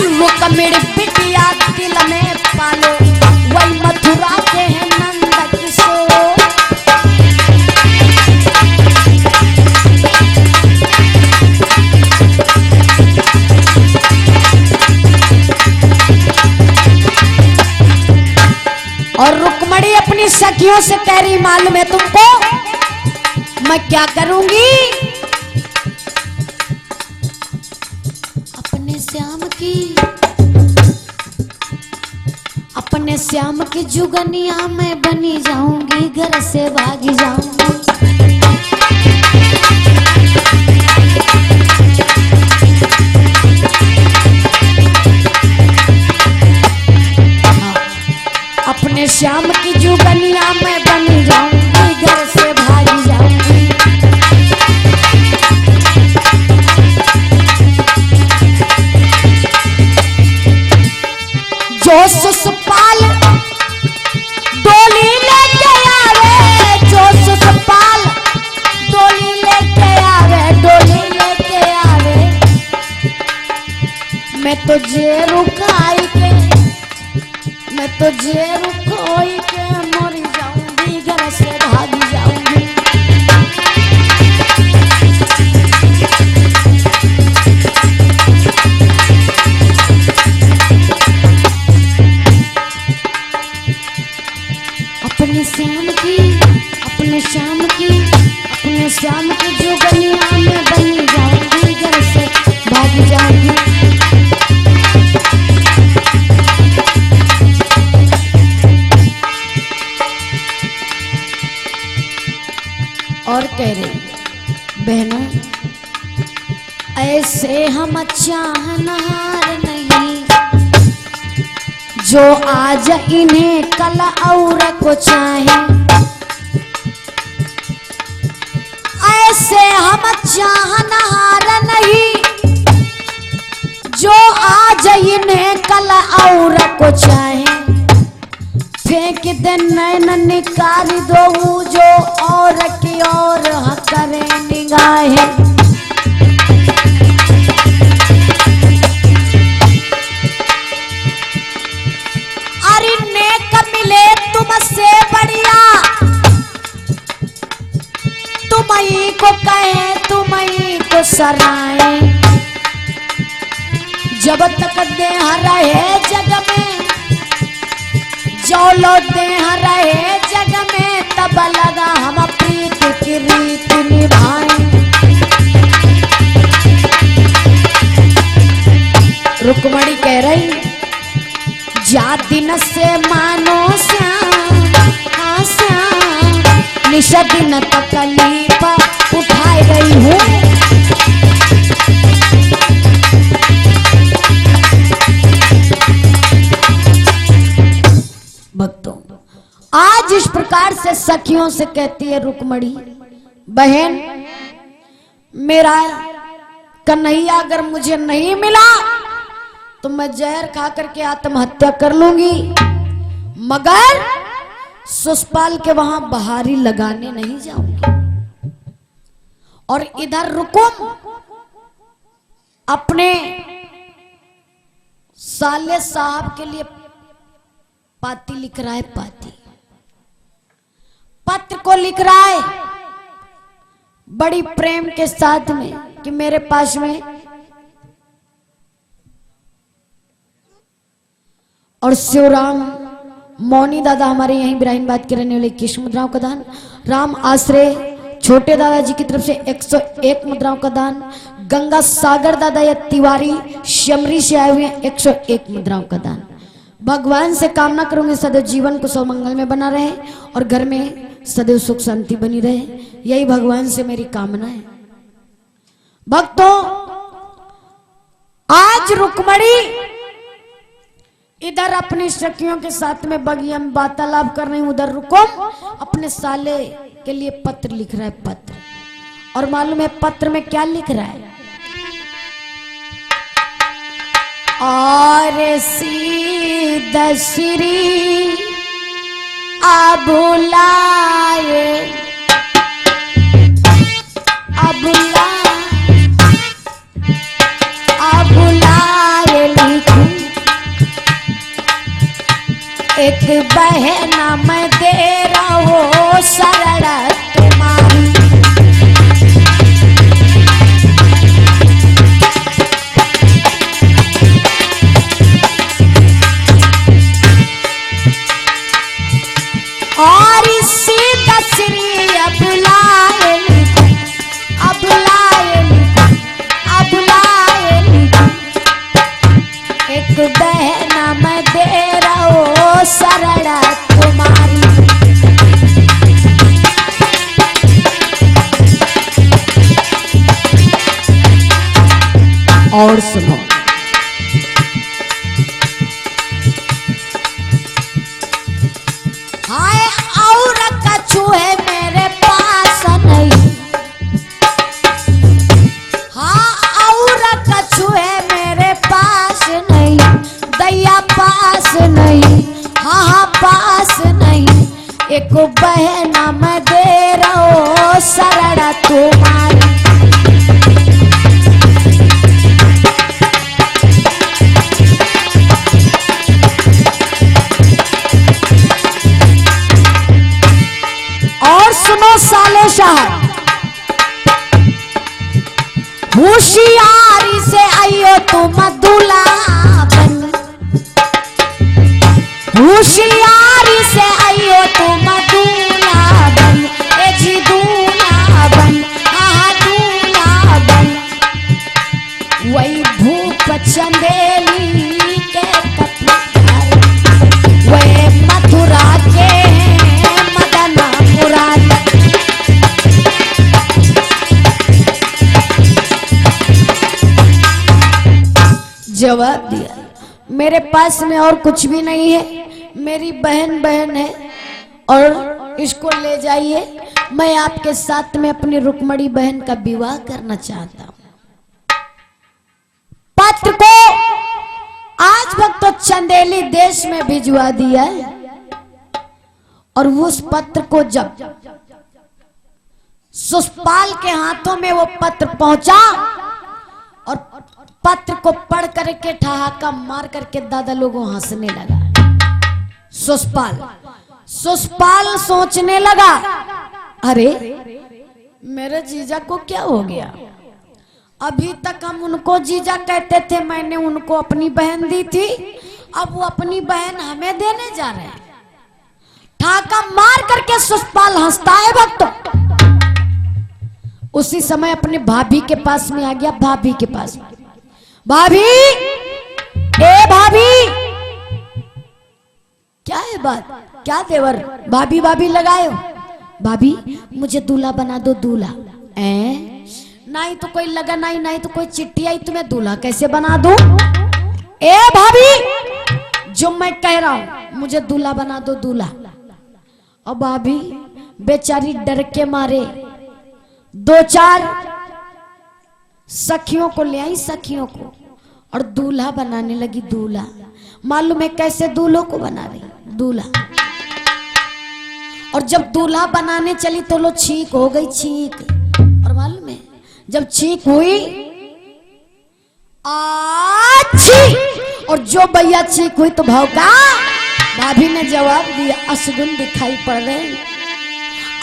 रुक्मिणी बिटिया दिल में पालो, वही मथुरा के हैं नंद किशोर। और रुक्मिणी अपनी सखियों से कह रही, मालूम है तुमको मैं क्या करूंगी? अपने श्याम की जुगनिया में बनी जाऊंगी, घर से भागी जाऊंगी। अपने श्याम की जुगनिया में बनी जाऊंगी, घर से भागी जाऊंगी। जो सुसपाल डोली लेके आवे, जो सुसपाल डोली लेके आवे, डोली लेके आवे, मैं तुझे रुकाई के, मैं तुझे रुकोई के मर जाऊंगी, घर से भागी जाऊंगी। अपने श्याम की, अपने श्याम की जुगनिया में बनी जाऊंगी, घर से भागी जाऊंगी। और कह रही, बहनों ऐसे हम चाहनहार नहीं, जो आज इन्हें कल और को चाहे। ऐसे हम चाहनहार नहीं, जो आज इन्हें कल और को चाहे। फेंक दे नैन निकाल दो, जो और की ओर करे निगाहें। मिले तुमसे बढ़िया, तुम्हीं को कहे, तुम्हीं को सराए। जब तक देह रहे जग में, जो लो देह रहे जग में, तब लगा हम प्रीत की रीत निभाएं। रुक्मिणी कह रही, जा दिन से मानो श्याम, हाँ श्याम, निशा दिन तकलीफ उठाए रही हूँ। भक्तों, आज इस प्रकार से सखियों से कहती है रुक्मिणी, बहन मेरा कन्हैया अगर मुझे नहीं मिला तो मैं जहर खा करके आत्महत्या कर लूंगी, मगर सुसपाल के वहां बहारी लगाने नहीं जाऊंगी। और इधर रुकुम अपने साले साहब के लिए पाती लिख रहा है, पाती पत्र को लिख रहा है बड़ी प्रेम के साथ में कि मेरे पास में। और शिवराम मौनी दादा हमारे यहीं इब्राहिमाबाद के रहने वाले 21 मुद्राओं का दान, राम आश्रय छोटे दादाजी की तरफ से 101 मुद्राओं का दान, गंगा सागर दादा या तिवारी शमरी से आए हुए 101 मुद्राओं का दान। भगवान से कामना करूंगी सदैव जीवन को सौमंगल में बना रहे और घर में सदैव सुख शांति बनी रहे, यही भगवान से मेरी कामना है। भक्तों, आज रुक्मिणी इधर अपनी सखियों के साथ में बगिया में वार्तालाप कर रही हूं, उधर रुकुम अपने साले के लिए पत्र लिख रहा है, पत्र। और मालूम है पत्र में क्या लिख रहा है? और सीधा श्री अबुलाए अबुलाए लिख एक बहना मैं दे रहो शरण तुम्हारी। और इसी दसरी अब लाए एक बहना मैं दे रहो शरण तुम्हारी। और सुनो, हाय और कछु है मेरे पास नहीं, हाँ और कछु है मेरे पास नहीं, दैया पास नहीं, हाँ पास नहीं, एक बहना मैं दे रहो शरण तुम्हारी। और सुनो साले शाह, होशियारी से आइयो तुम दूल्हा बन, होशियारी से आइयो तुम दूल्हा बन, ए जी दूल्हा बन, हाँ दूल्हा बन। वही भूप चंदेली के कपड़े, वे मथुरा के मदना मुरारी। जवाब दिया, मेरे पास में और कुछ भी नहीं है, मेरी बहन है और इसको ले जाइए, मैं आपके साथ में अपनी रुक्मणी बहन का विवाह करना चाहता हूं। पत्र को आज वक्त तो चंदेली देश में भिजवा दिया है, और उस पत्र को जब सुषपाल के हाथों में वो पत्र पहुंचा और पत्र को पढ़ करके ठहाका मार करके दादा लोगों हंसने लगा। सुषपाल सोचने लगा, अरे मेरे जीजा को क्या हो गया, अभी तक हम उनको जीजा कहते थे, मैंने उनको अपनी बहन दी थी, अब वो अपनी बहन हमें देने जा रहे हैं। ठहाका मार करके सुषपाल हंसता है भक्तों। उसी समय अपने भाभी के पास में आ गया, भाभी के पास में, भाभी, ए भाभी, क्या है बात, क्या देवर, भाभी भाभी लगाए हो, भाभी मुझे दूल्हा बना दो, दूल्हा। नहीं तो कोई लगन आई, नहीं तो कोई चिट्ठी आई, तुम्हें दूल्हा कैसे बना दूं? ए भाभी, जो मैं कह रहा हूं, मुझे दूल्हा बना दो, दूल्हा। और भाभी बेचारी डर के मारे 2-4 सखियों को ले आई, सखियों को, और दूल्हा बनाने लगी, दूल्हा। मालूम है कैसे दूल्हों को बना रही, दूल्हा। और जब दूल्हा बनाने चली तो लो छींक हो गई, छींक। और मालूम है जब छींक हुई, अच्छी, और जो भैया छींक हुई तो भौंका। भाभी ने जवाब दिया, अशगुन दिखाई पड़ रहे,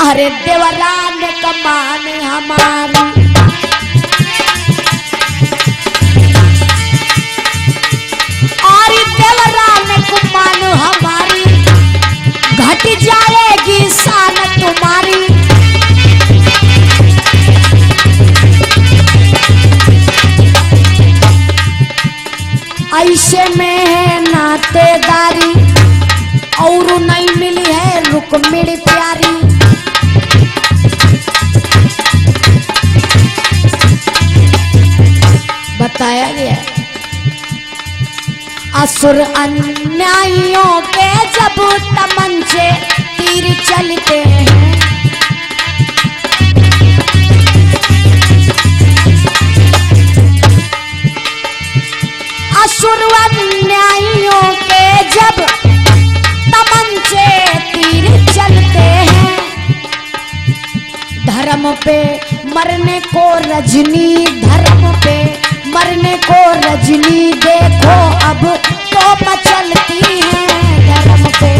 अरे देवरान कमाने हमारी, अरे देवरान कमाने हमारी, घट जाएगी शान तुम्हारी। ऐसे में है नातेदारी, और नहीं मिली है रुक्मिणी प्यारी। बताया गया असुर अन्यायियों के जब तमंचे तीर चलते हैं, असुर अन्यायियों के जब तमंचे तीर चलते हैं, धर्म पे मरने को रजनी, धर्म पे मरने को रजनी, देखो अब तो मचलती है धर्म पे।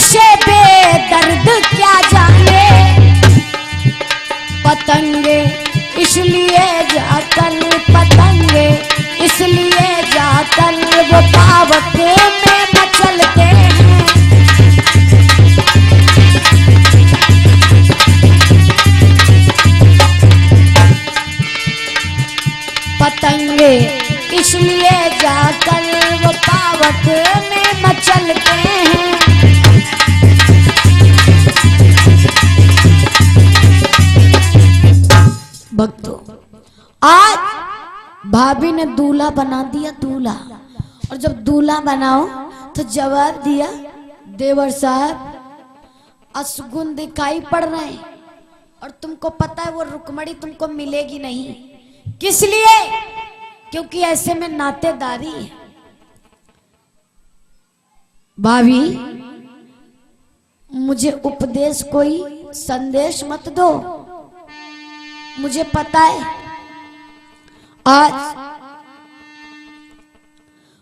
से बेदर्द क्या जाने, पतंगे इसलिए जाकर, पतंगे इसलिए जाकर वो पावक में मचलते हैं। पतंगे इसलिए जाकर वो पावक में मचलते हैं। भक्तों, आज भाभी ने दूल्हा बना दिया, दूल्हा। और जब दूल्हा बनाओ तो जवाब दिया, देवर साहब असगुन दिखाई पड़ रहे हैं और तुमको पता है वो रुकमणी तुमको मिलेगी नहीं। किस लिए? क्योंकि ऐसे में नातेदारी है। भाभी मुझे उपदेश कोई संदेश मत दो, मुझे पता है आज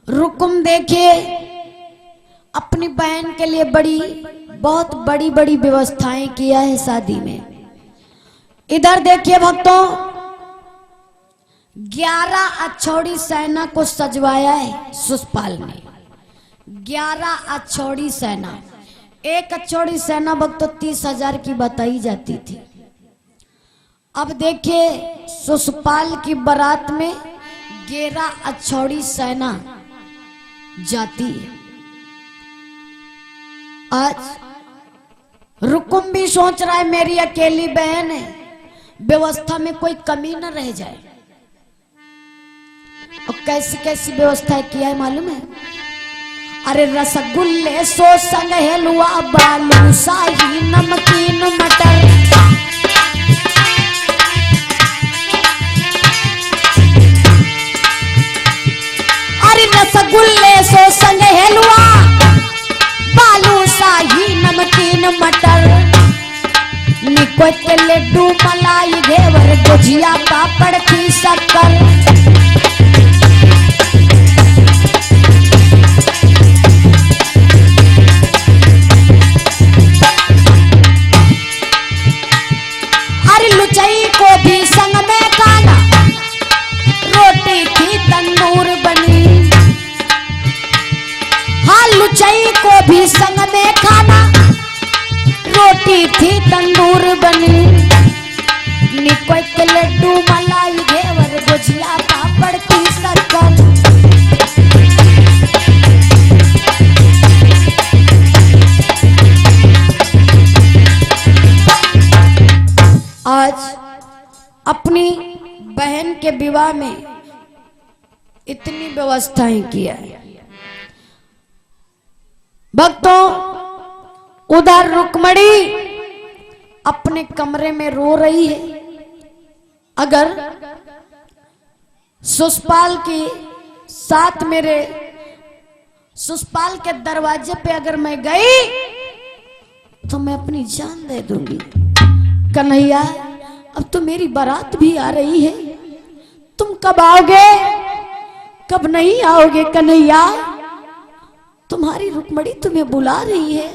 रुकुम देखे अपनी बहन के लिए बहुत बड़ी बड़ी व्यवस्थाएं किया है शादी में। इधर देखिए भक्तों, 11 अछौड़ी सेना को सजवाया है सुषपाल ने। 11 अछौड़ी सेना, एक अछौड़ी सेना भक्तों 30,000 की बताई जाती थी। अब देखिए सुषपाल की बारात में 11 अछौड़ी सेना जाती है। आज रुकुम भी सोच रहा है मेरी अकेली बहन है, व्यवस्था में कोई कमी न रह जाए। और कैसी कैसी व्यवस्था किया है मालूम है? अरे रसगुल्ले सो संग हलवा बालू शाही नमकीन मटर, अरे रसगुल्ले सो संग हलवा बालू शाही नमकीन मटर, निकोय के लड्डू मलाई घेवर गुजिया पापड़ की शक्कर। अरे लुचई को भी संग में खाना, रोटी थी तंदूर बनी। हाँ लुचई को भी संग में खाना, रोटी थी तंदूर बनी। निकोय के लड्डू मलाई घेवर गुजिया पापड़ की शक्कर। आज अपनी बहन के विवाह में इतनी व्यवस्थाएं किया है। भक्तों, उधर रुक्मणी अपने कमरे में रो रही है। अगर सुषपाल के साथ मेरे सुषपाल के दरवाजे पे अगर मैं गई तो मैं अपनी जान दे दूंगी। कन्हैया अब तो मेरी बारात भी आ रही है, तुम कब आओगे, कब नहीं आओगे कन्हैया? तुम्हारी रुक्मणी तुम्हें बुला रही है,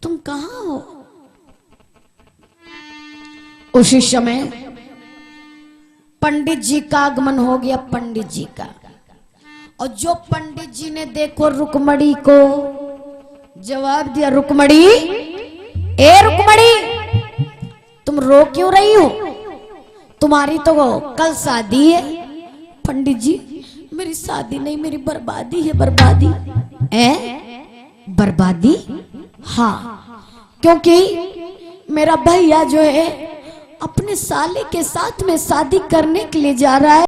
तुम कहां हो? उसी समय पंडित जी का आगमन हो गया, पंडित जी का। और जो पंडित जी ने देखो रुक्मणी को जवाब दिया, रुक्मणी, ए रुक्मणी तुम रो क्यों रही हो? तुम्हारी तो कल शादी है। पंडित जी मेरी शादी नहीं, मेरी बर्बादी है, बर्बादी। बर्बादी? हाँ, क्योंकि मेरा भैया जो है अपने साले के साथ में शादी करने के लिए जा रहा है।